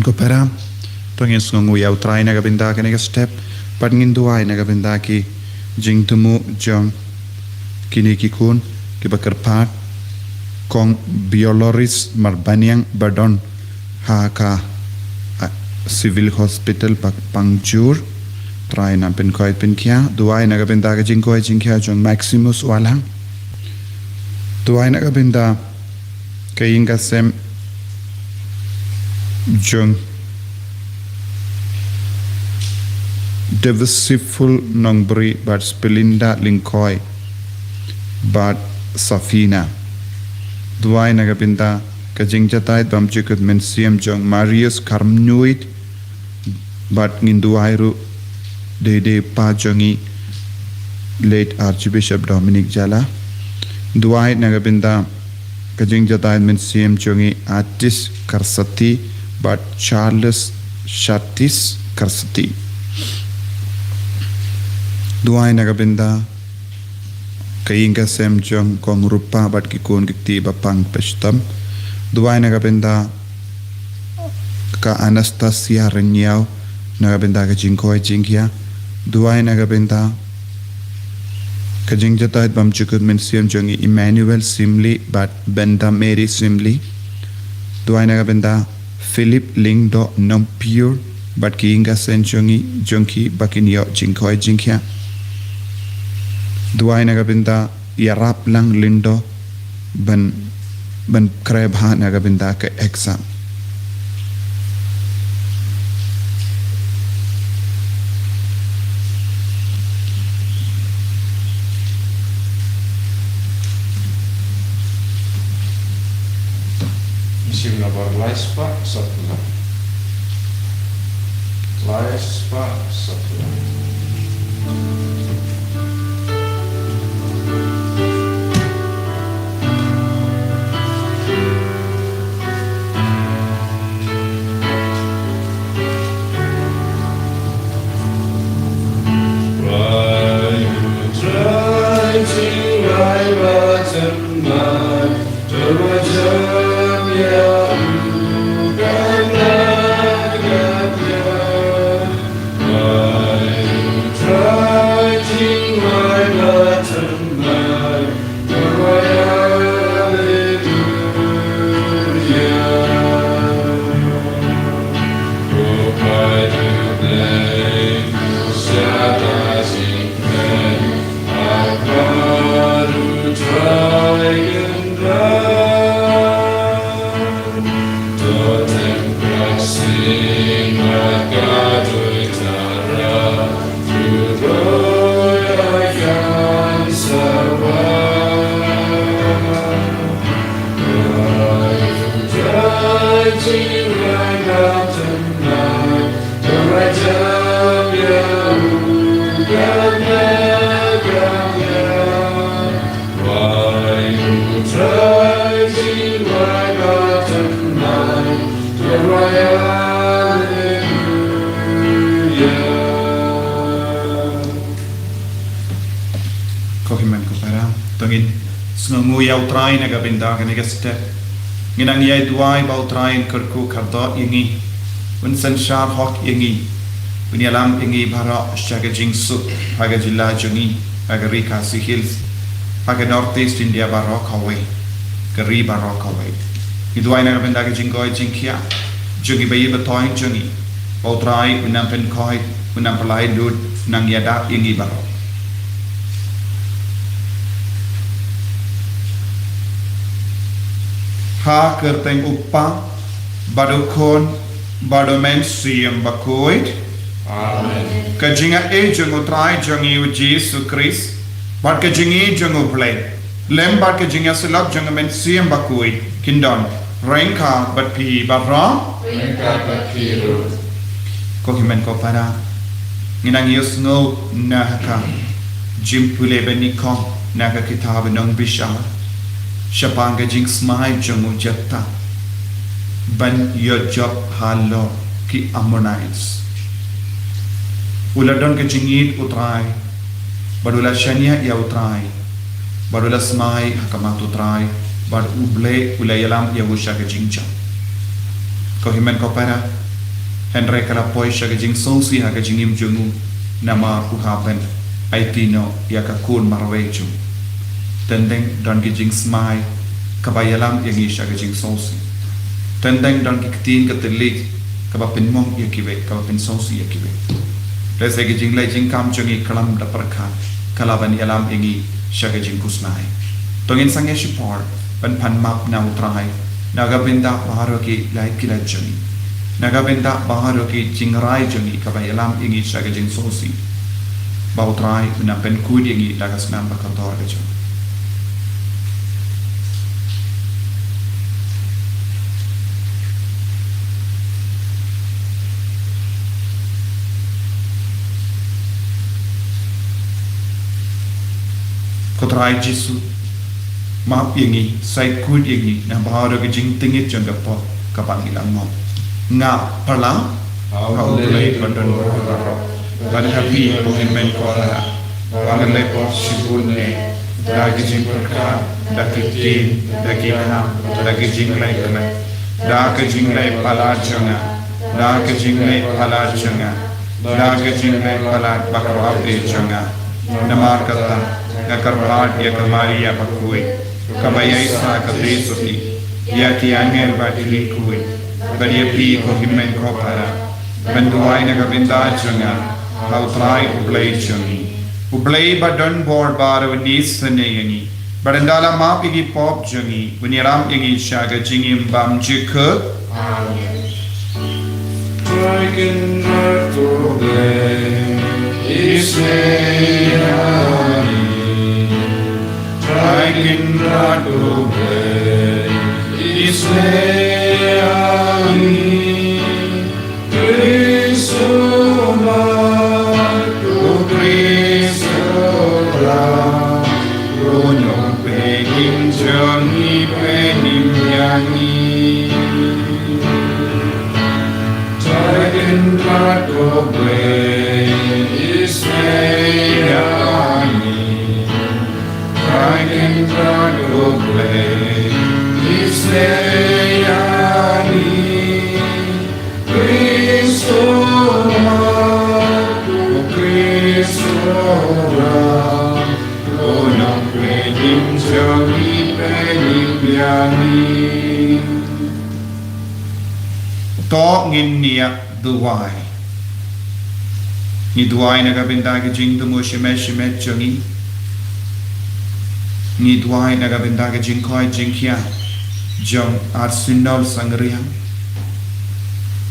ko pera tongin sngongu yau try na gabinda ke nega step pat ngin duai na gabinda ki jing tumu jong kini ki kun ki bakar pat kong bioloris marbaniang badon ha ka civil hospital pak pangjur try na pen koi pen kya duai na gabinda ke jing koi jing kya jong maximus walang duai na gabinda ke inga sem jong divisiful nongbri but spelinda linkoi but safina duai na gabinda ke jing jatai bam chikut men siam jong marius karmnuit but ngin duai ru de pa jongi late archbishop dominic jala duai na gabinda ke jing jatai men siam jongi artist karsati but Charles Shatis Karsati duai na gabinda kainga sem jong kong rupa but kikun kikti bapang pestam duai na gabinda ka Anastasia Renyao na gabinda ka jingkoi jingkia duai na gabinda ka jingjatai bam chukut men siam jongi Emmanuel Simli but Benda Mary Simli duai na gabinda Philip Lingdo non pure but kiinga senjongi jonki bakinyo jingkoi jingkia duai na gabinda yarap lang lindo ban krebha na gabinda ke exam Sievna var laispa satula. Laispa satula. Yau try na gabinda ka nega step nginang yai duai bau try kerku kardo ingi un sanshar hok ingi bunyalam ingi bhara shaga jingsu haga jilla jungi haga Rikasi Hills haga Northeast India barok Hawaii kari barok Hawaii iduai na gabinda ka jingoi jingkia jungi bayi batoin jungi bau try unam pen koi unam palai dud nang yada ingi barok ha kerteng upa badukon badomen siam bakoid amen kajinga e jongo trai jongi u Jesus Christ bat kajingi jongo play lem bat kajinga selap jongo men siam bakoid kindon renka bat pi barra renka bat pi ru ko himen ko para nginang yus no na ka jimpule beniko na ka kitab nong bisha Shapanga jinx mai jongu jatta ban your job hallo ki ammonites uladon ke jingit utrai badula shania ya utrai badula smai hakamat utrai bad uble ulayalam ya wusha ke jingcha ko himen ko para Henry Karapoi Shagajing Sosi Hagajing Jungu Nama Kuhaben Aitino Yakakun Marawechu Tendeng Don Gijing Smai Kabayalam Yagi Shagajing Sosi Tendeng Don Kikitin Katelik Kabapin Mong Yakiwe Kabapin Sosi Yakiwe Let's Gijing Lajing Kam Jungi Kalam Daparaka Kalaban Yalam Yagi Shagajing Kusnai Tongin Sangeshipor Ban Pan Map Now Trai Nagabinda Baharoki Lai Kilajani Nagabinda Baharoki Jingrai Jani Kabayalam Ingi Shagajing Sosi Bautrai Napen Kudingi Lagasman Bakator Gajo Kotrai Jisu Map Ingi Sai Kudingi Nabaharoki Jing Tingit Jangapo Kabangilang Mom Nga Pala How late London But happy Bohemian Kola Wangan Lepo Shibune Dagijing Perka Dakitin Dakikam Dagijing Laikana Dagijing Lai Palajanga Dagijing Lai Palajanga Dagijing Lai Palat Bakrawate Janga Namar Kata Nakarpat Yakamari Yapakui Kabayasa Kadesuti Yati Angel Batili Kui Badiapi Bohemian Kopara Benduai Nagabinda Janga How try Ublay Jungi Ublay Badun Bor Bar Nis Sanayani Badandala Mapigi Pop Jungi Winiram Igi Shaga Jingim Bam Jika Dragon Ublay Isayani Dragon Ublay Isayani To ngin niya duwai Ni duwai nagabinda Gijing Dumu Shimet Shimet Jungi Ni duwai nagabinda Gijing Koi Jingkia Jung Arsinol Sangriang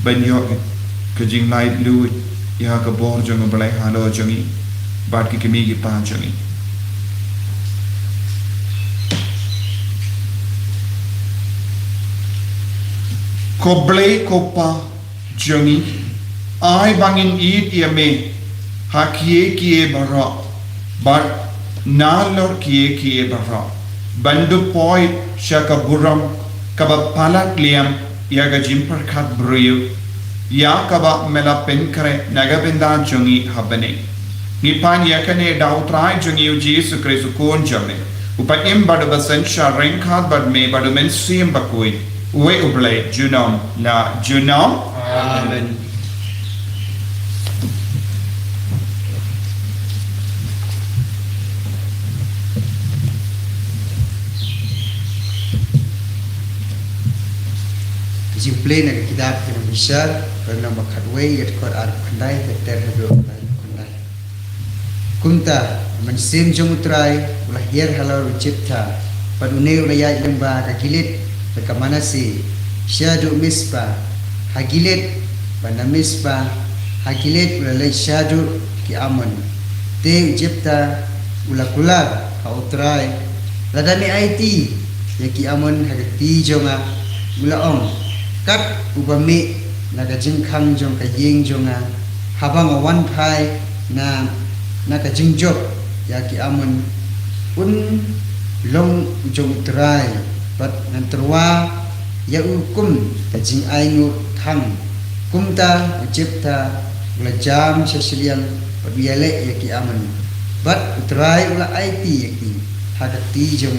Banyo Gijing Light Lui Ya Kabor Jung Balai Halo Jungi Batki Kimigi Pa Jungi Koblay Kopa Jungi Ai bangin eat yame Hakie kie bara But Nalor kie bara Bandu poi Shakaburam Kaba palat liam Yaga jimpar kat bruyu Ya kaba mela penkare Nagabinda Jungi habane Nipan yakane dautrai Jungi Jesu Kristu kon jame Upa im badu basensha Renkat bad me badu mensiam bakui Uwe ublay Junom La Junom Amen. Kasi play na kitab ng misal karena makadway at kor ar kunday teter hado kunday. Kunta mansim jomutray ulah hier halal cipta padune ulaya ilamba kakilit kamana si syadu mispa hagilet bana mispa hagilet ulalay syadu ki amon te jipta ulakular kautray ladani IT ya ki amon hagati jonga ulaong kat ubami nagajingkhang jong kaying jonga habang awan phai na nakajingjok ya ki amon un long jong tray But nanterwa ya ukum tajing aingu thang kumta ujipta ula jam sesiliang pabiale ya ki aman but utrai ula IT ya ki hagati jong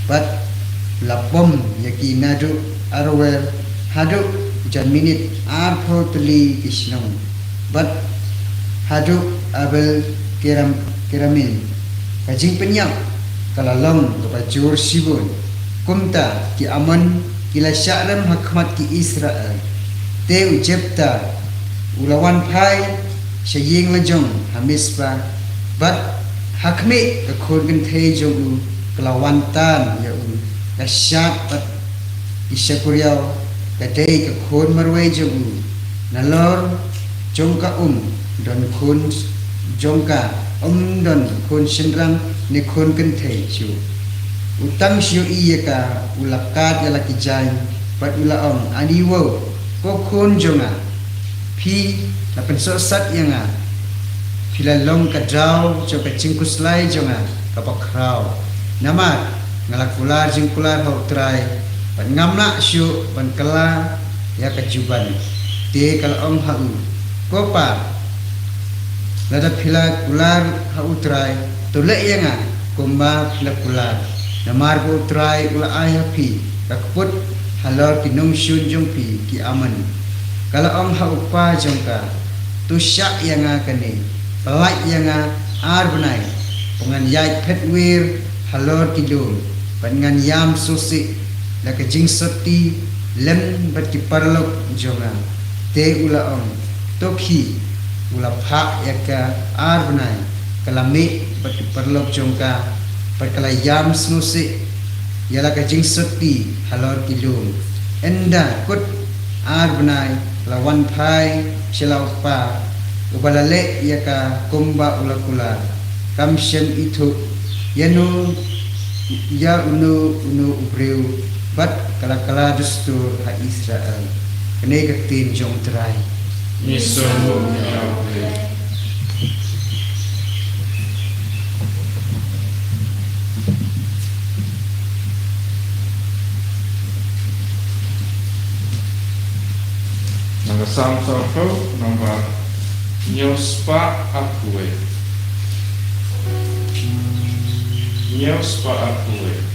but lapom ya ki nadu arwer hadu jan minit arpo tuli kisnong bat haduk abel keramin kajing penyap kalalong kepajur sibun kumta ki aman kila sya'ram hakmat ki Israel te ujepta ulawan pai syaying lejong hamispa bat hakme kakun genthe jong kelawan tan ya kasyat bat isyakuriau kadai kakun marwai jong nalor jongka don kun jongka don kun sendrang ni kun genthe ju utang siu iya ka ulakat ya laki jai pat ulaong aniwo ko kun jonga pi la pensosat yanga pilalong ka draw jo ka cingkus lai jonga ka pakrau nama ngalakular jingkular hau trai pat ngamna siu ban kala ya ka juban te kala om hau ko pa lada pila kular hau trai to le yanga kumba pila kular namar ko try ula ayapi kakput halor kinung syun jong pi ki aman kala om ha upa jongka tu syak yang kani pelak yang ar benai pengan yai petwir halor kidul pengan yam susi la ka jing soti lem bat ki parlok jonga te ula om tokhi ula pha yaka ar benai kala me bat ki parlok jongka perkala yam snusi yala ka jing soti halor kilum enda kut ar benai lawan pai silau pa ubalale yaka kumba ulakula kamsem itu yanu ya unu ubreu bat kala dustur ha Israel kene gatin jong trai Misomu Yahweh. Nanga samsoko namba nyospa akue. Nyospa akue.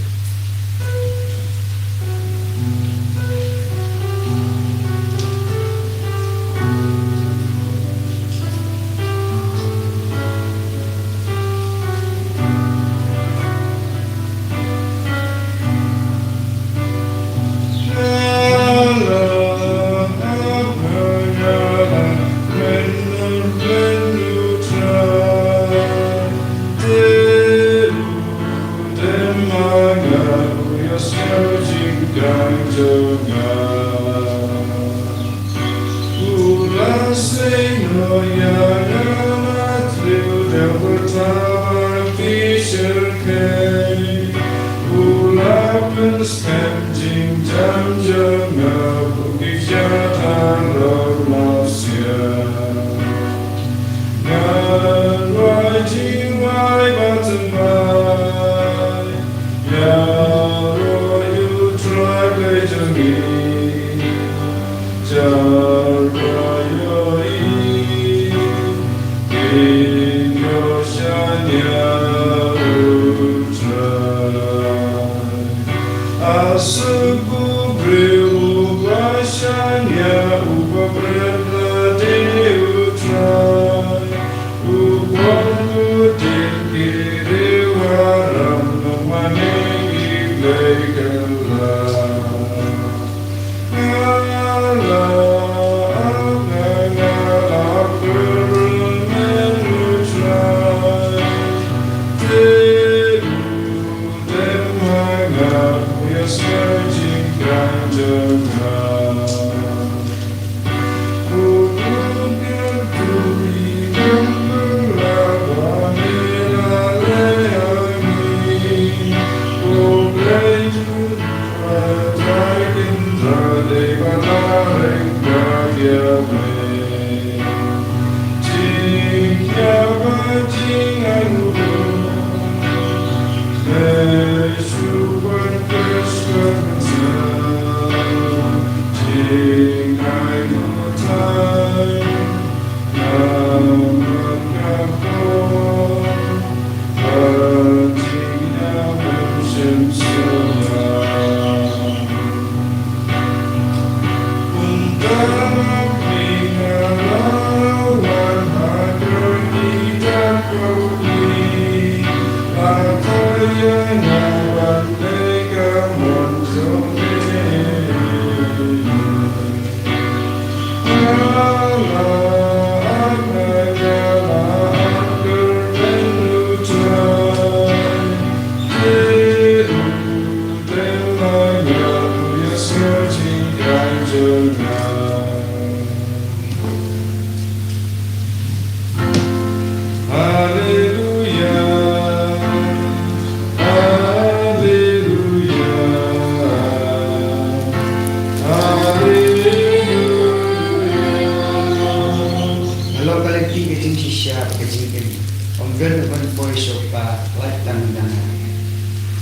Kalau kalati kecing sisya kecing ini, ongger ban poi sopa latang dana.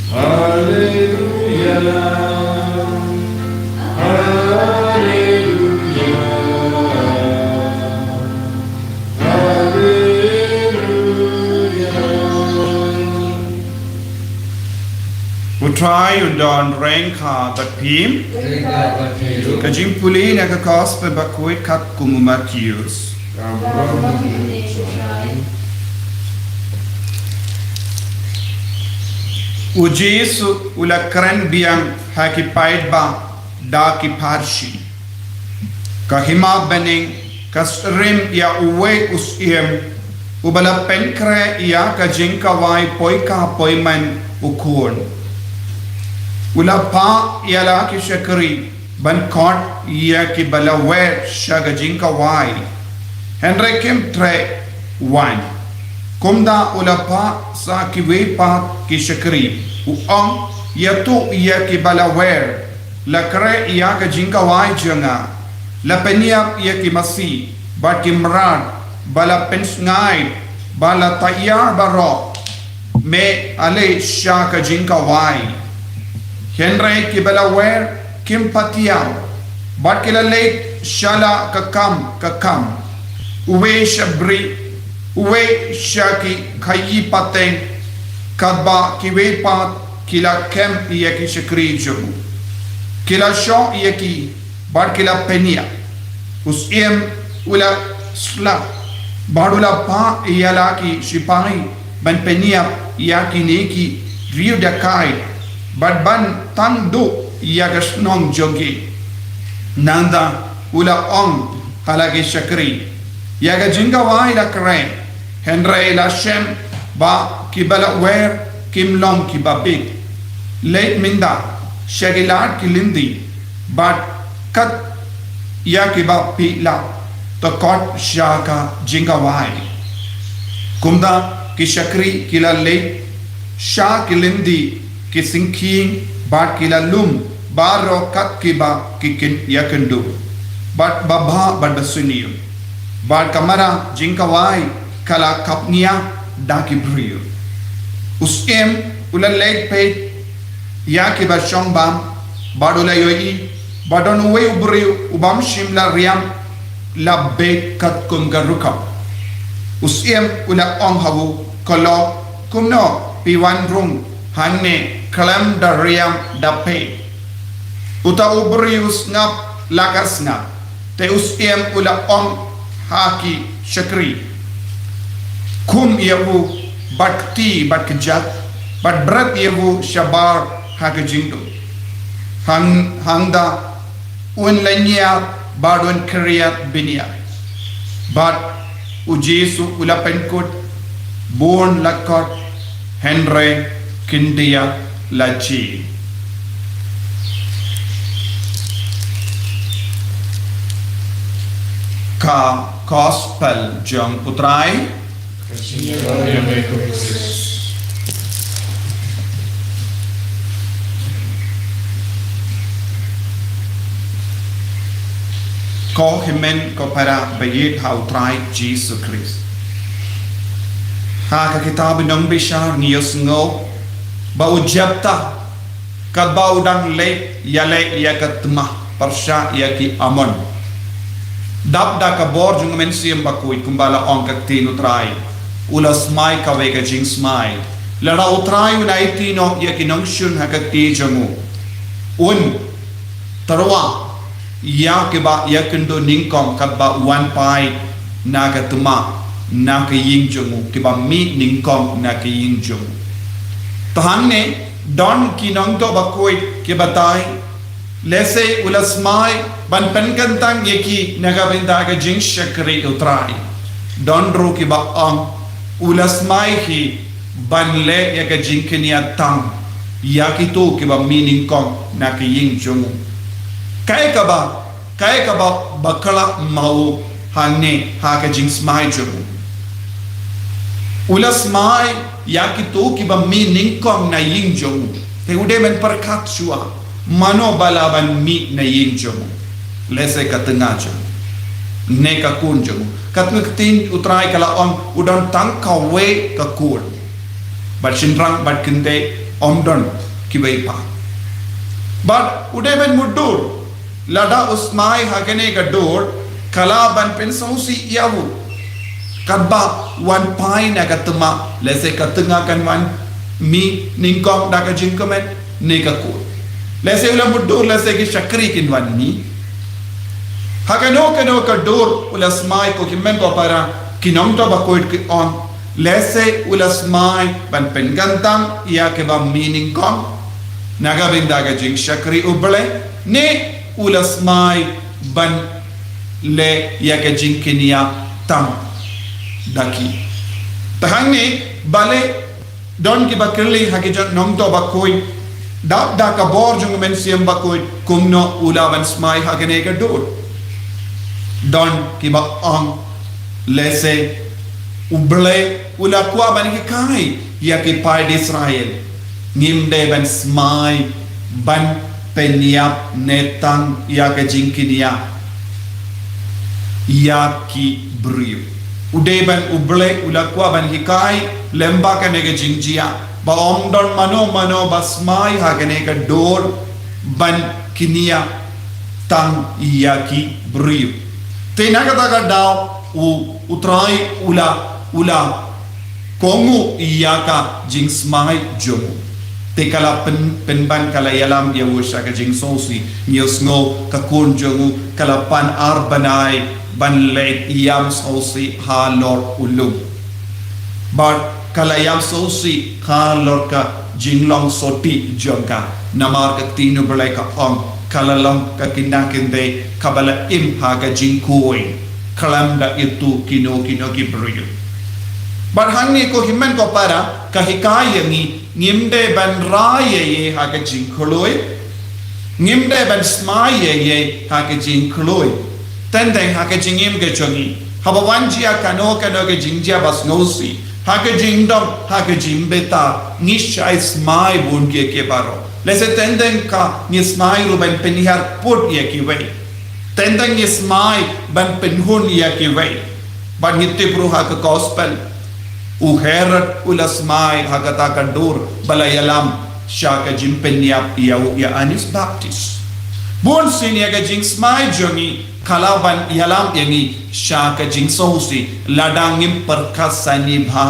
Haleluya, haleluya, haleluya. Utrai undon rengka bat pim. Kajing puli na kakos pe bakuit kat kumumatius. Ujesu ula keren biang haki pait ba da ki parshi. Kahima bening kasrim ya uwe usiem ubala penkre ya kajing kawai poika poiman ukun. Ula pa yala ki shakri ban kot ya ki balawe shagajing kawai. Henry Kim tre wan. Kumda ulapa sa kiwe pa ki shakri. Uang yatu ya ki balawer. La kre ya ka jingkawai janga. La peniap ya ki masi. Ba ki mran. Bala pensngai. Bala tayar barok. Me ale sha ka jingkawai. Henry ki balawer kim patiam. Ba ki la late shala kakam. Uwe shabri, uwe shaki kayi pateng, kadba kiwe pat kila kem yeki shakri jomu, kila shaw yeki bar kila penia, usiem ula sla, barula pa yala ki shipai ban penia yaki neki rio dakai, ban tandu yagasnong jogi, nanda ula ong halagi shakri. Yaga jinga wai la kren Henry la shem ba ki bala wer kim long ki ba big late minda shagilat ki lindi but kat ya ki ba pi la to kot shaka jinga wai kumda ki shakri ki la late sha ki lindi ki sinking but ki la lum baro kat ki ba ki kin yakendu but babha but basuniyo Bar kamara jingkawai kala kapnia daki brio. Usem ula leg pe ya ki ba shong bam badula yoi badon we ubrio ubam shimla riam la be kat kum garuka. Usem ula ong hawu kolo kumno piwan rung hangne kalam da riam da pe. Uta ubrius ngap lakas ngap. Te usem ula ong haki shakri kum yabu bakti batkjat bat brat yabu shabar hakajindo hangda un lanya badun kriya binia bat ujesu ulapenkut born lakot Henry kindia lachi ka gospel jong utrai ko himen ko para bayit ha utrai Jesus Christ ha ka kitab nong bishar nios ngo ba ujabta ka ba udang le yale yakatma parsha yaki amon dap da ka bor jung men siem bakui kumbala ong ka tinu trai ula smai ka vega jing smai la ra utrai unai tino ya ki nong shun ha ka ti jangu un tarwa ya ke ba ya kendo ningkom ka ba wan pai na ka tuma na ka ying jangu ke ba mi ningkom na ka ying jangu tahan ne don ki nong to bakui ke batai lese ulasmai ban penkantang yeki nagabinda ka jing shakri utrai don ro ki ba ang ulasmai hi ban le ya ka jing kenya tang yaki to ki ba meaning kong na ki ying jung kai ka ba bakala mau hanne ha ka jing smai jung ulasmai yaki to ki ba meaning kong na ying jung te ude men perkat shua mano balaban mi na ying jom lese ka tengah jom ne ka kun jong kat tin utrai kala om udon tang ka we ka kun but shinrang but kinte om don ki wei pa but udeven mudur lada usmai hagene ka dor kala ban pen sausi yawu kadba wan pai na katma lese katunga kan wan mi ningkong da ka jingkomen ne ka kun lese ulam mudur lese ki shakri kin wan ni Hakano ka dor ulasmai ko kimmen ko para kinong to bakoit ki on lese ulasmai ban pengantang ia ke ba meaning kong naga bindaga jing shakri uble ne ulasmai ban le ia ke jing kinia tam daki tahang ne bale don ki bakirli hakijan nong to bakoit da ka bor jung men siam bakoit kumno ulaban smai hakane ka dor don kiba ang lese uble ula kwa ban ki kai ya ki pai de Israel ngimde ban smai ban peniap netang ya ke jingkinia ya ki brio ude ban uble ula kwa ban ki kai lemba ka ne ke jingjia ba om don mano ba smai ha ke ne ka dor ban kinia tang ya ki brio Tena kata daw utrai ula kongu iyaka jing smai jomu te kala penban kala yalam dia wusha ka jing sosi nyosngo ka kun jomu kala pan arbanai ban le iyam sosi halor ulum but kala yam sosi halor ka jinglong soti jongka namar ka tinu belai ka ong kalalang ka kinakinde kabala imha ka jingkui kalamda itu kino ki brio but hangni ko himmen ko para ka hikaya ngimde ban raye ye ha ka jingkoloi ngimde ban smaye ye ha ka jingkoloi tendeng ha ka jingim ke chongi haba wanjia kano ke jingjia bas nosi ha ka jingdom ha ka jimbeta nishai smai bun ke baro lese tendeng ka nismai ru ban penihar put ye ki wei tendeng nismai ban penhun ye ki wei ban hitte pro ha ka gospel u herat ulasmai ha ka ta ka dur balayalam sha ka jimpenya ya anis baptist bon sin ye ka jing smai jongi kala ban yalam yangi sha ka jing sosi ladangim perkasani bha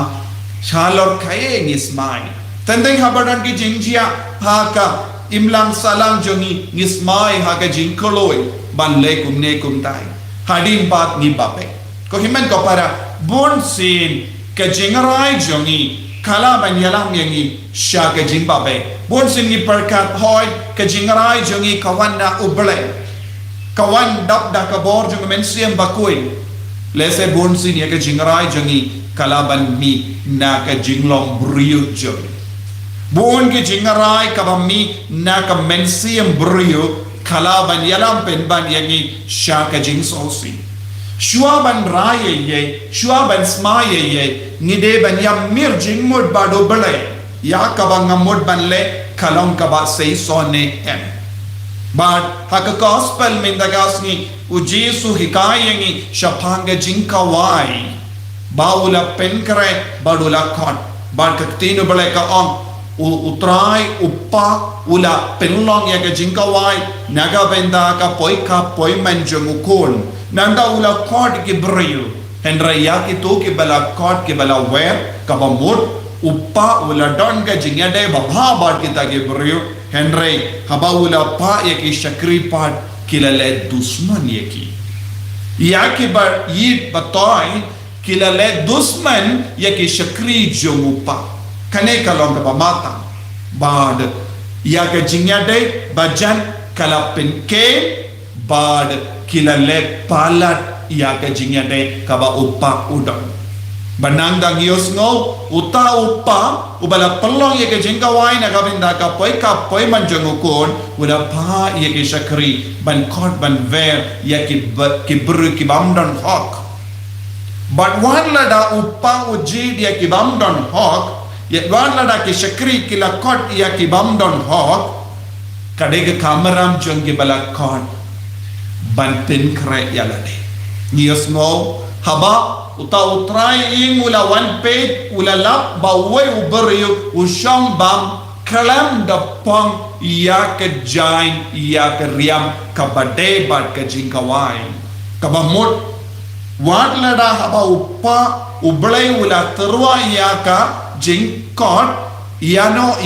chalor kaye nismai tendeng habadan ki jingjia haka imlang salang jongi nismai haka jingkoloi ban le kumne kumtai hadim pat ni bape ko himen ko para bon sin ka jingrai jongi kala ban yalam yangi sha ka jingbape bon sin ni perkat hoy ka jingrai jongi kawanna uble kawan dap da ka bor jong men siam bakoi lese bon sin ya ka jingrai jongi kala ban mi na ka jinglong brio jongi buon ki jingarai kabami na ka mensiam brio kalaban yalam pen ban yangi shaka jing sosi shuaban raye ye shuaban smaye ye ngide ban yam mir jing mod bado bale ya kabang mod ban le kalong kaba sei sone em but haka gospel min dagasni ujisu hikayengi shapanga jing kawai baula penkre badula kon ban kaktino bale ka on utrai uppa ula penlong ya ka jingkawai naga benda ka poi manjung ukon nanda ula kod ki brio hendra ya ki to ki bala kod ki bala wer ka bamut uppa ula don ka jingade babha bad ki ta ki brio hendra haba ula pa ya ki shakri pat kilale dusman ya ki bar yid batoi kilale dusman ya ki shakri jongupa kane kalong ka mata bad ya ka jingade bajan kalapin ke bad kilale palat ya ka jingade ka ba uppa udang banang dang yosngo uta uppa ubala pelong ya ka jingkawai na kabinda ka poi manjungukon uda pa ya ki shakri ban kot ban ver ya ki bru ki bamdan hok but wan lada uppa uji ya ki bamdan hok yet wan lada ki shakri ki la kot ya ki bamdon hok kadege kamaram jongi bala kot ban pin kre yalade Nias ngo haba utrai ing ula one page ula lap bawe uberiu usang bam kalam dapang ia ke jain ia ke riam kabade bat ke jingkawai kabamut wat lada haba upa ublay ula terwa ia ka jingkot iano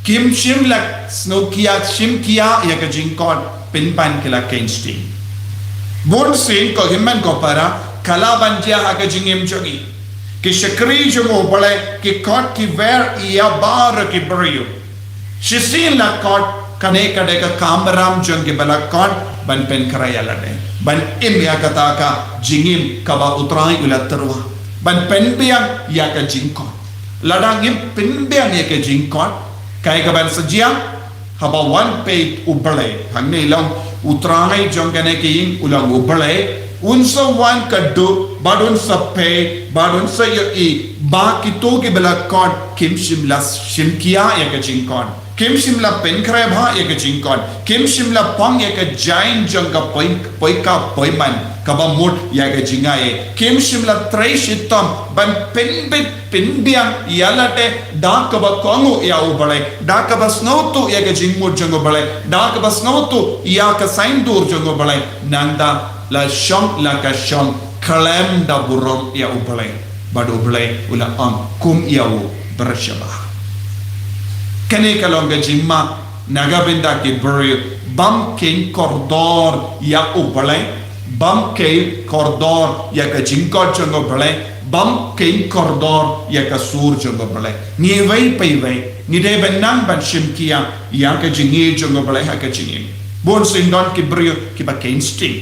kim shim lak snokia shim kia ia ke jingkot pinpan kila kensti bon sin ko himman ko para kala banjia ha ke jingim jogi ki shakri jogo bale ki kot ki ver ia bar ki brio shisin la kot kane kade ka kamram jong ki bala kot ban pen karaya lade ban im ya kata ka jingim kaba utrai ula terwa ban pen biang ya ka jingkot ladang im pen biang ya ka jingkot kai ka ban sajiang haba one page ubale hangne long utrai jong kane ki ulang ubale unsa wan kaddu badun sa pe badun sa yi ba kito ke bela kon kim shimla shimkia ya ka jingkon kim shimla penkre bha ya ka jingkon kim shimla pang ya ka jain jong ka poika poiman ka ba mut ya ka jingae kim shimla trai shitam ban penbit penbiang yalate da ka ba kongu ya ubale da ka ba snautu ya ka jingmut jong ubale da ka ba snautu ya ka sain dur jong ubale nanda la sham la ka sham kalem da burong ya ubale badu ubale ula ang kum ya u bersyaba kene kalonga jimma naga benda ki buri bam king kordor ya ubale bam king kordor ya ka jingkot jong ubale bam king kordor ya ka sur jong ubale ni vai pai vai ni de benang ban shimkia ya ka jingi jong ubale ha ka jingi bon sindon ki buri ki ba kensti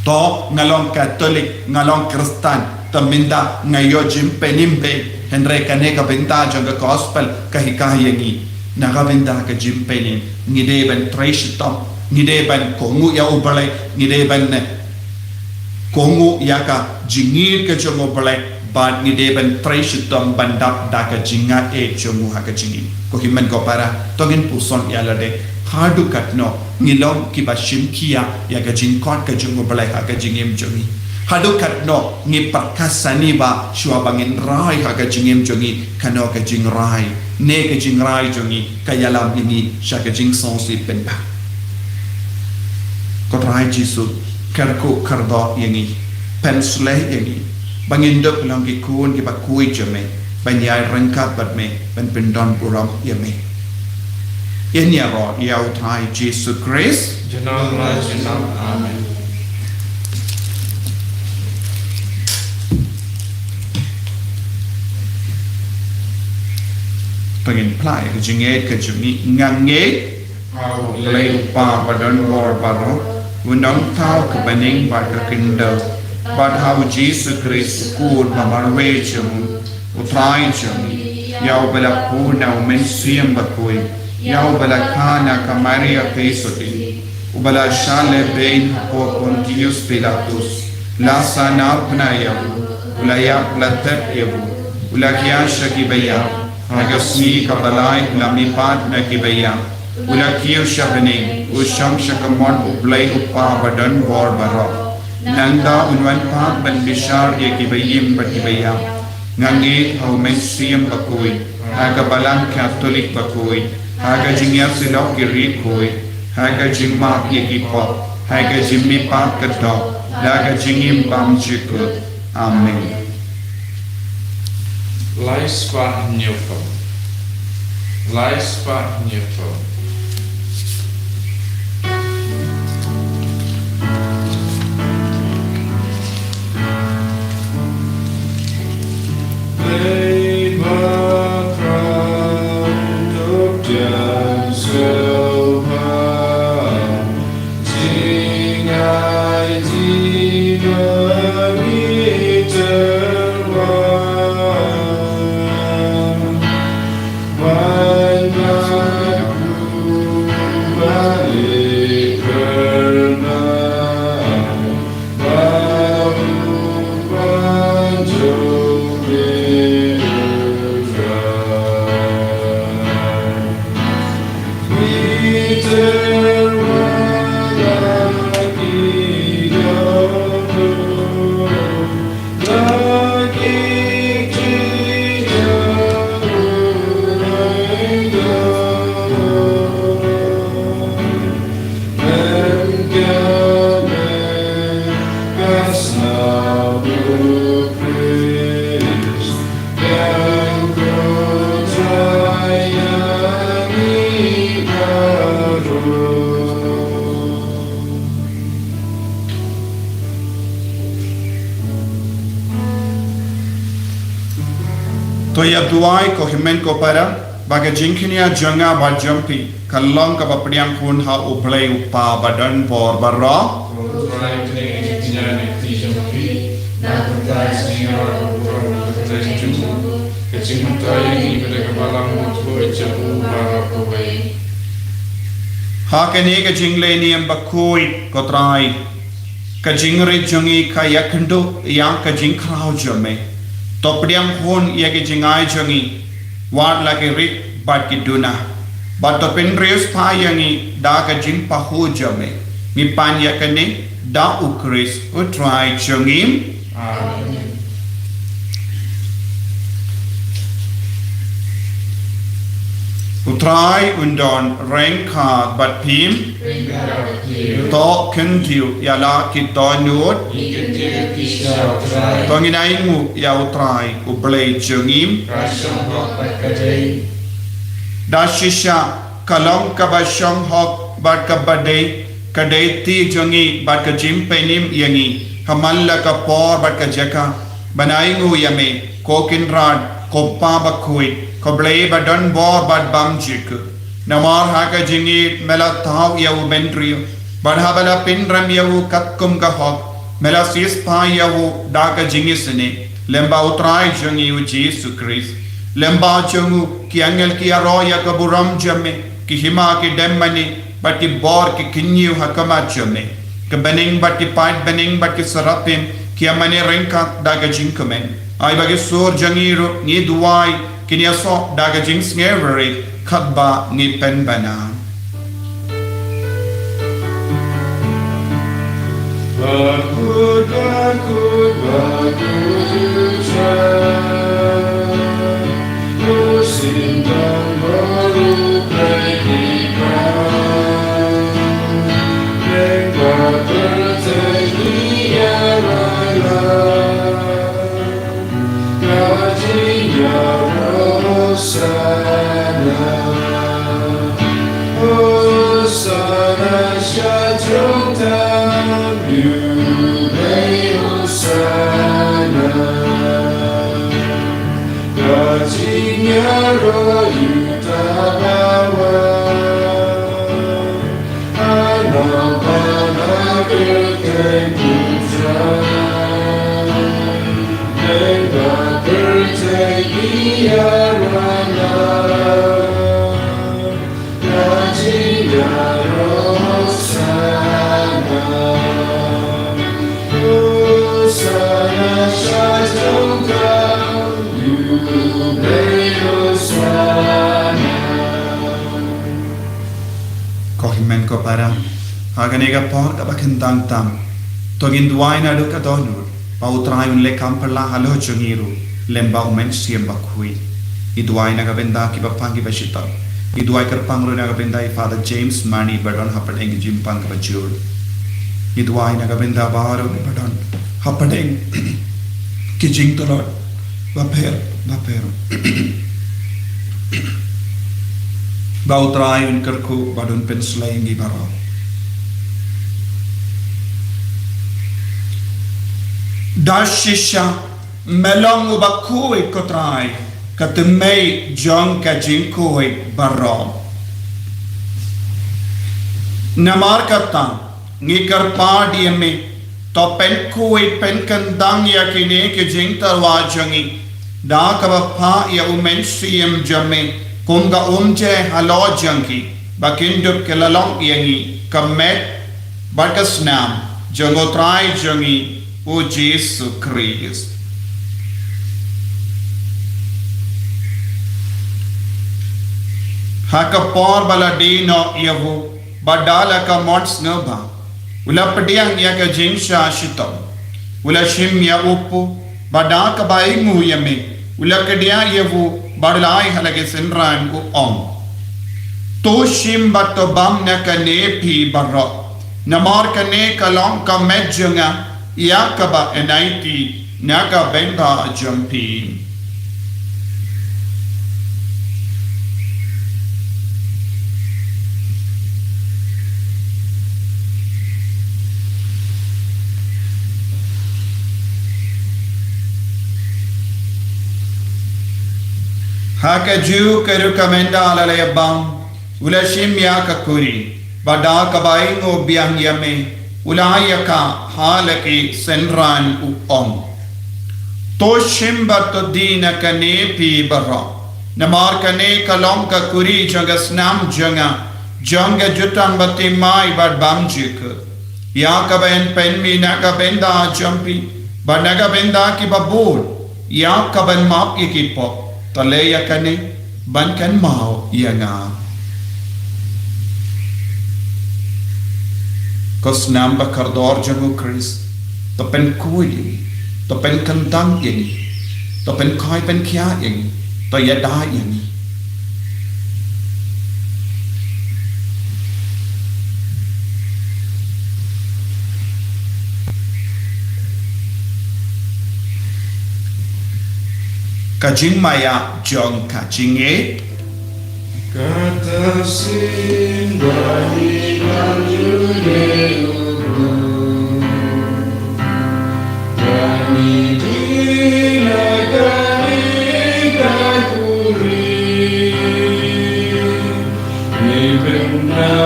to ngalong Katolik ngalong Kristen taminda ngayo jim penimbe henre kane ka benta jong gospel kahikayangi naga benta ka jim penim ngide ben treshitam ngide ben kongu ya ubale ngide ben kongu ya ka jingir ka jong ubale bad ngide ben treshitam bandak da ka jinga e jong ha ka jingi ko himen ko para tongin puson ya lade hadu katno ngilong kiba shimkia ya ka jingkot ka jungo balai ha ka jingem jongi hadu katno ngi pakasani ba shua bangin rai ha ka jingem jongi kano ka jing rai ne ka jing rai jongi kayalam ini sha ka jing sonsi penba ko rai jisu karku kardo yangi pensle yangi bangin dok long ki kun ki ba kui jome banyai rangkat bat me ban pendon puram yame ini roh ya utai Jesus Christ Jenam jenam amen. pengen plai ke jinget ke jumi nganget Au lay pa badon bor baro undang tau ke bening ba ke kindo bad how Jesus Christ kur mamarwe jum utai jumi ya bela puna men siam bakoi Yau balakana kamaria pesoti ubala shale bein ko Pontius Pilatus la sana pnayabu ulaya platet yabu ulakia shakibaya agasmi kabalai lamipat nakibaya ulakiyo shabane usham shakamon ublay upa badan bor baro nanda unwan pa ban bishar yakibayim batibaya ngangit hau mensiam bakui agabalang Catholic bakui haga jingya silok kiri koi haga jingma yekipo haga jimmi pa kato haga jingim pam jikut amen Laispa nyupo. Laispa nyupo. To ya duai ko himen ko para baga jingkinia janga ba jampi kalong ka bapriang kun ha uplay upa badan por barra ha kene ka jingle ni am bakoi ko trai ka jingre jangi ka yakhndo yang ka jingkrao jame Topriang hon ia ke jingai jangi wat lagi rik bat ki duna bat topin reus pa yangi da ka jing pa ho jame mi pan ya kane da ukris utrai jangim Amen. utrai undon rengka bat pim to kentiu ya la ki to nut to nginai ngu ya utrai ublei jangim da shisha kalong ka ba shong hok bat ka badai kadai ti jangi bat ka jim penim yangi hamalla ka por bat ka jaka banai ngu yame kokin rad koppa ba khui koblei ba don bor bat bam jik namar ha ka jingi mela thaw ya u bentrio badha bala pin ram ya u katkum ka hok mela sis pa ya u da ka jingi sene lemba utrai jangi u Jesus Christ lemba changu ki angel ki aro ya ka buram jamme ki hima ki demmani bati bor ki kinyu hakama jamme ke bening bati pait bening bati sarapim ki amane renka da ka jinkamen ai bagi sur jangiru ni duai kini aso da ka jing sngevery khatba ni pen bana ko para agane ga por ka bakin tang tam to gin duai na do ka donu pa utrai un le kampala halo chungiru lemba umen siem bakhui I duai na ga benda ki bapangi bashita I duai kar pangro na ga benda I Father James Mani badon hapadeng jim pang bajur I duai na ga benda baro badon hapadeng ki jing tolot baper Bau trai un kerku badun penslaying I baro Dashisha melong bakui kotrai katemei jong ka jinkoi baro Namar kata ngikar padi ame to pen kui pen kandang ya kine ke jing tarwa jangi da ka pa ya umen siem jame Kunga umje halo janki bakindup kelalong yangi kamet barkasnam jangotrai jangi o Jesus Christ Hakapor baladino yavu badala ka mods naba ula padiang ya ka jinsha shitam ula shim ya upu badaka bai mu yame ula kadia yavu badlai halage senran ko om to shim bato bam na kane phi barro namar kane kalong ka medjunga Yakaba enaiti naga benda jampi. Haka ju kerukamenda alale bang ulashim ya kakuri bada kabaingo biang yame ulayaka halaki senran uong toshim batodina kanepi bara namar kane kalong kakuri jangas nam janga jutang batimai bad bamjik ya kaben penmi naga benda jampi banaga benda ki babur ya kaben map ki pop Talaya kane ban kan mau ia nga. Kos namba kardor jamu Chris. Topen kuili. Topen kandang ini. Topen kai pen kia ini. Toyada ini. Kajing maya jong kajing e Kata simbani kanjune ubu Kami dina kami kakuri Nibena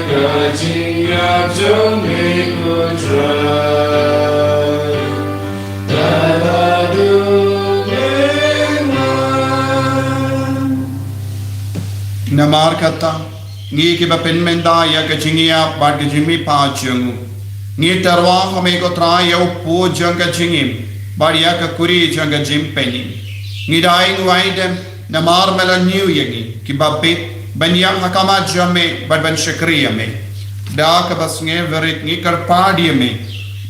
kajing abjong ikutrai Tabadu Namar kata ngi ki bapen menda ya kajingia bad kajimi pa jungu ngi tarwa hame ko tra ya po jang kajingim bad ya ka kuri jang kajim peni ngi daing waidem namar mela new yangi ki babbe banya hakama jame bad ban shakriya me da ka bas nge verit ngi kar padi me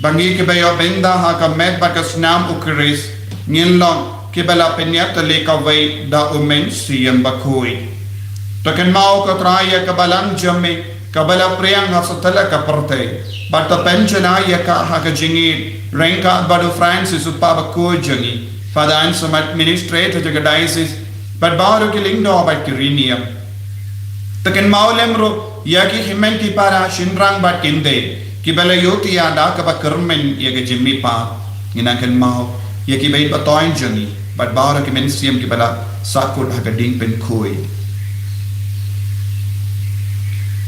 bangi ke bayo benda ha ka met bakas nam ukris ngilong ki bala penyat le ka vai da umen siyam bakoi Takan mau ka traya ka balang jamme ka bala priyang hasatala ka parte bata penjana ya ka ha ka jingi renka badu Francis upaba ko jangi fadan som administrator jaga diocese but baru ki lingdo bat kiriniam takan mau lemro ya ki himenti para shinrang bat kinde ki bala yoti ya da ka ba kermen ya ka jimmi pa nginakan mau ya ki bai batoin jangi but baru ki mensiam ki bala sakut ha ka ding pen koi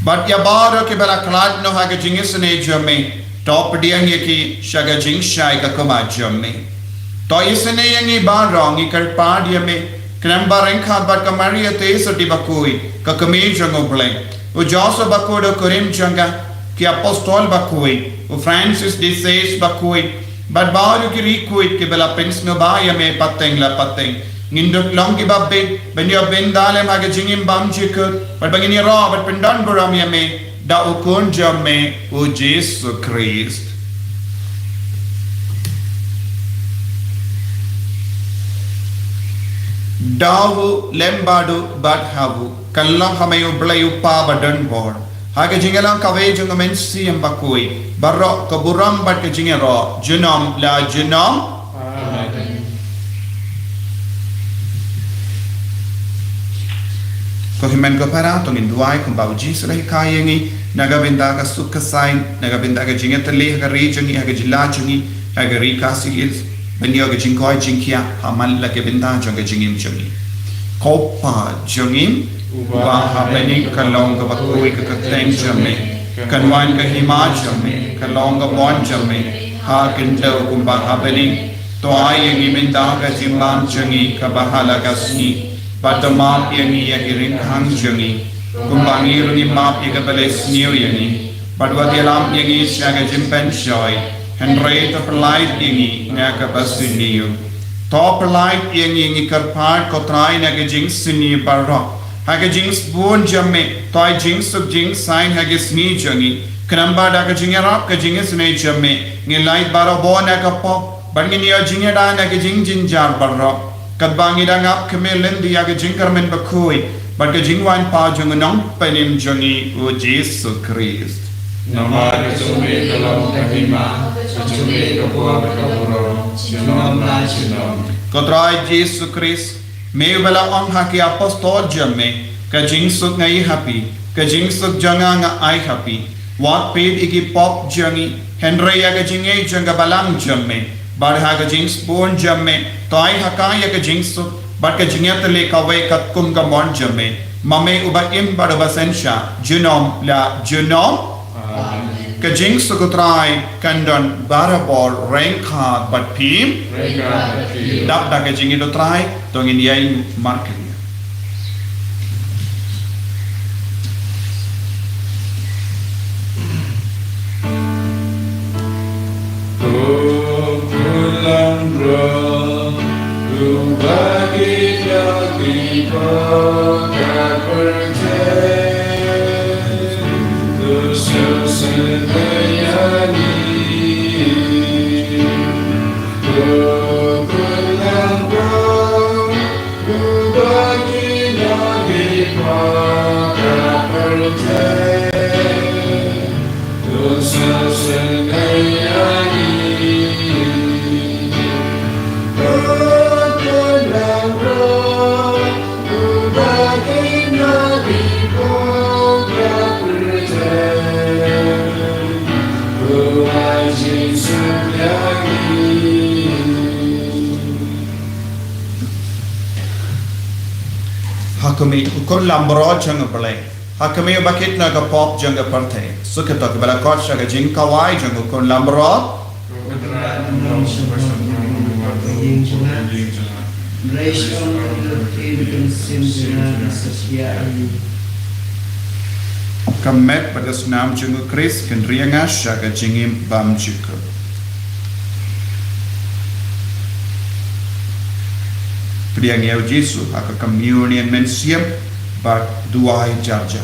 But ya bara ke bala klad no haga jingis ne jamme top diang ye ki shaga jing shai ka koma jamme to isne yangi ba rong ikar pa dia me kramba renkha bat kamaria te soti bakoi ka kame jango ble o joso bakodo korim janga ki apostol bakoi o Francis de Sales bakoi but baru ki rikuit ke bala pens no ba ya me pateng la pateng Nginduk long ki babbe benyo bendale maga jingim bam jikut but bangini ra but pendan buram ya me da ukun jamme o Jesus Christ Dawu lembadu bat havu kallam hamayu blayu pa badan bor haga jingalang kawe junga mensi ambakoi barro kaburam bat ke jingero junam la junam Ko himen ko para tong induai ko bauji sulahi kayengi naga benda ka sukka sain naga benda ka jinga tali ka rejangi ka jilla jungi ka ri kasi is benyo ka jingkoi jingkia hamal la ke benda jong ka jingim jungi ko pa jungim wa habeni ka long ka bakoi ka teng jamme kan wan ka hima jamme ka long ka bon jamme ha kinda ko ba habeni to ayengi benda ka jimam jungi ka bahala ka sni Pada map yang ring hang jangi, kumbangi rungi map yang kebeles new yani, pada dalam yang siaga jimpen joy, Henry top light yang ngaga basu new, top light yang kerpart kotrai naga jings sini barok, haga jings bon jamme, toy jings sub jings sign haga sni jangi, kenamba daga jingerap ka jingis ne jamme, ngilai baro bon naga pop, bangini yo jingeda naga jing jinjar barok. Kadbangi dangap kemelin dia ke jingkar men bakoi, but ke jingwan pa jung nong penim jungi o Jesus Christ. Nama kecumi dalam kahima, kecumi kebuah berkaburo, sinom na sinom. Kotrai Yesus Christ, meu bela ang haki apostol jamme, ka jingsuk ngai happy, ka jingsuk janga nga ai happy. Wat paid iki pop jangi, Henry ya ka jingai janga balang jamme, bar ha ka jings born jamme, toai haka ya ka jingsuk, bar ka jingat le kawai kat kum ka mon jamme, mame uba im bar basensha, junom la junom. Kajing sukutrai kandan barabor rengkat bat pim dap da kajing itu trai tongin yai marketing. Pulang roh, ku bagi jati pakai percaya. Hakumi ukun lambro janga balai. Hakumi bakit na ka pop janga parte. Sukata ka bala kot shaga jing kawai janga ukun lambro. Kamet pada senam janga Chris kendrianga shaga jingim bam jika. Priang yau Yesus aka communion mensiam bat duai jarja.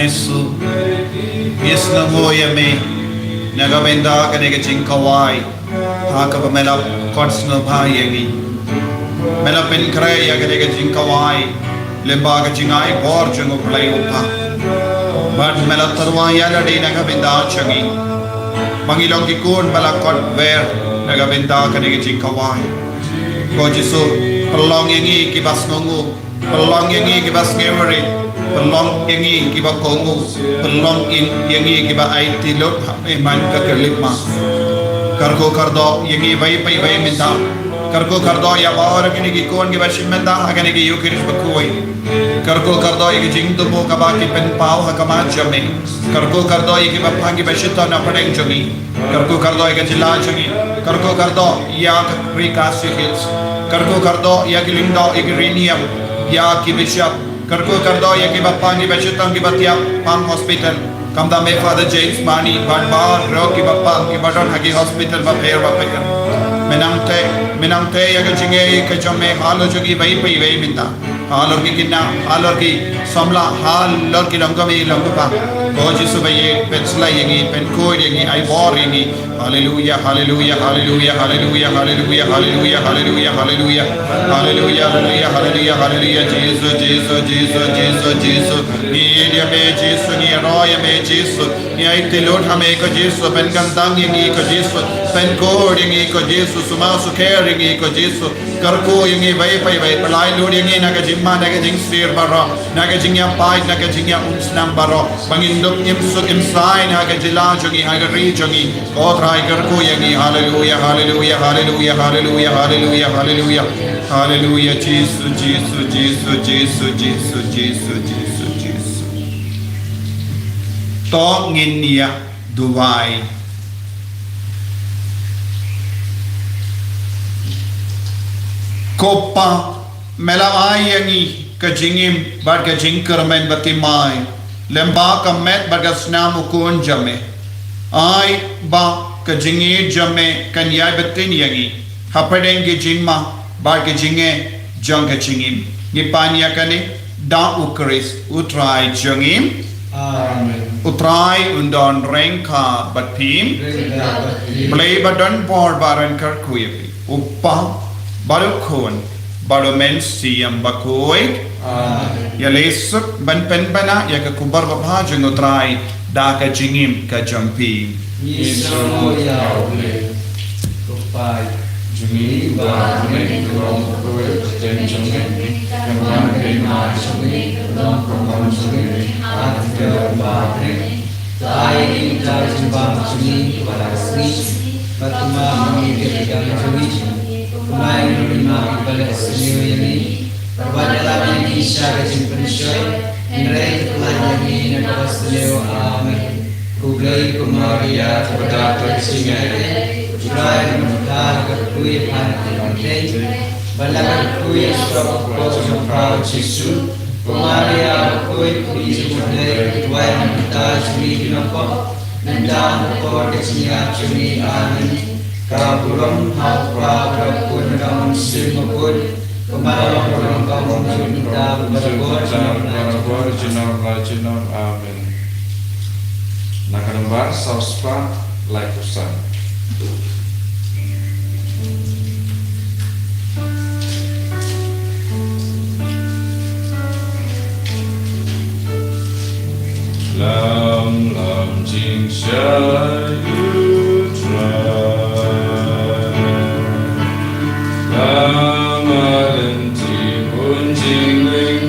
Yesu Yesna ngoyame nagamenda kanega jingkawai haka pamela kotsno bhayengi mela pen kray ya kanega jingkawai lemba ka jingai bor jungo play upa but mela tarwa ya lade nagamenda changi mangilong ki kun mela kot ver nagamenda kanega jingkawai ko Yesu pelong yengi kibas ngongu pelong yengi kibas ngewari pelong yengi kiba kongu pelong in yengi kiba IT lot man ka kelima Karko kardo yangi vai pai vai minta. Karko kardo ya bawar kini ki kon ki bashim minta agani ki yukiris bakoi. Karko kardo yagi jing tu mo kabaki pen pau hakama jame. Karko kardo yagi bapagi bashita na padeng jogi. Karko kardo yagi jila jogi. Karko kardo ya rikasi hits. Karko kardo yagi lindo yagi riniam ya ki bishop. Karko kardo yagi bapagi bashita ki batia pam hospital. Kamda me Father James Mani Banbar Roki Bappa ki badon hagi hospital bapair bapair. Menangte yaga jinge ke jamme halo jogi bai pai bai minta. Halor ki kinna halor ki samla halor ki langami langupa. Goji subaye pensla yangi penkoi yangi I war yangi. Hallelujah hallelujah hallelujah hallelujah hallelujah hallelujah hallelujah hallelujah hallelujah hallelujah hallelujah hallelujah Jesus Jesus Jesus Jesus Jesus. Ni dia me Jesus ni roya me Jesus. Ni ai te Lord hame ko Jesus pen kantang yangi ko Jesus pen koi yangi ko Jesus suma sukher yangi ko Jesus. Karko yangi bai pai bai palai Lord yangi naga jimma naga jing sir baro naga jingya pai naga jingya unsnam baro pangindok imsuk imsai naga jila jogi naga ri jogi otra karko yangi hallelujah hallelujah hallelujah hallelujah hallelujah hallelujah hallelujah Jesus Jesus Jesus Jesus Jesus Jesus Jesus Jesus to nginia duwai kopa melawai yangi kajingim bar kajingker men batimai lemba kamet bagasnam ukun jame ai ba kajingi jame kanyai batin yangi hapadeng jingma bar kajinge jang kajingim ngipanya kane da ukris utrai jangim Amen. Utrai undon rengka batim play badan bor baran karkuyapi uppa barukon barumen siyam bakoi Amen. ya lesuk ban pen bana ya ka kubar bapha jeng utrai da ka jingim ka jampi Yeso yaule. Kupai. Jungi ba ne kurong koe ten jungi. Kaman ke ma jungi. Kurong kurong jungi. Ate ba ne. Tai ta jumba jungi balasni. Patuma mi ke gang jungi. Kumai lima balik sini ini. Perwadalah yang isya kecil penisya. Nilai ketelah ini nakas leo amin. Kuglai kumaria terdapat singere. Jurai menukar kerkui pantai pantai. Balakan kui sok kosong prau cisu. Kumaria kui kui jumlah tuai menukar cumi kinoko. Nendang kor kesinya cumi amin. Kabulong hal prau kerkui mengamun simukun. Kumaria kurang kamu junta berbuat Jinor amin. Nakarambar sauspa laikusan. Lam lam jing shai utrai. Lam alenti un jing ling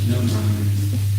No, amen.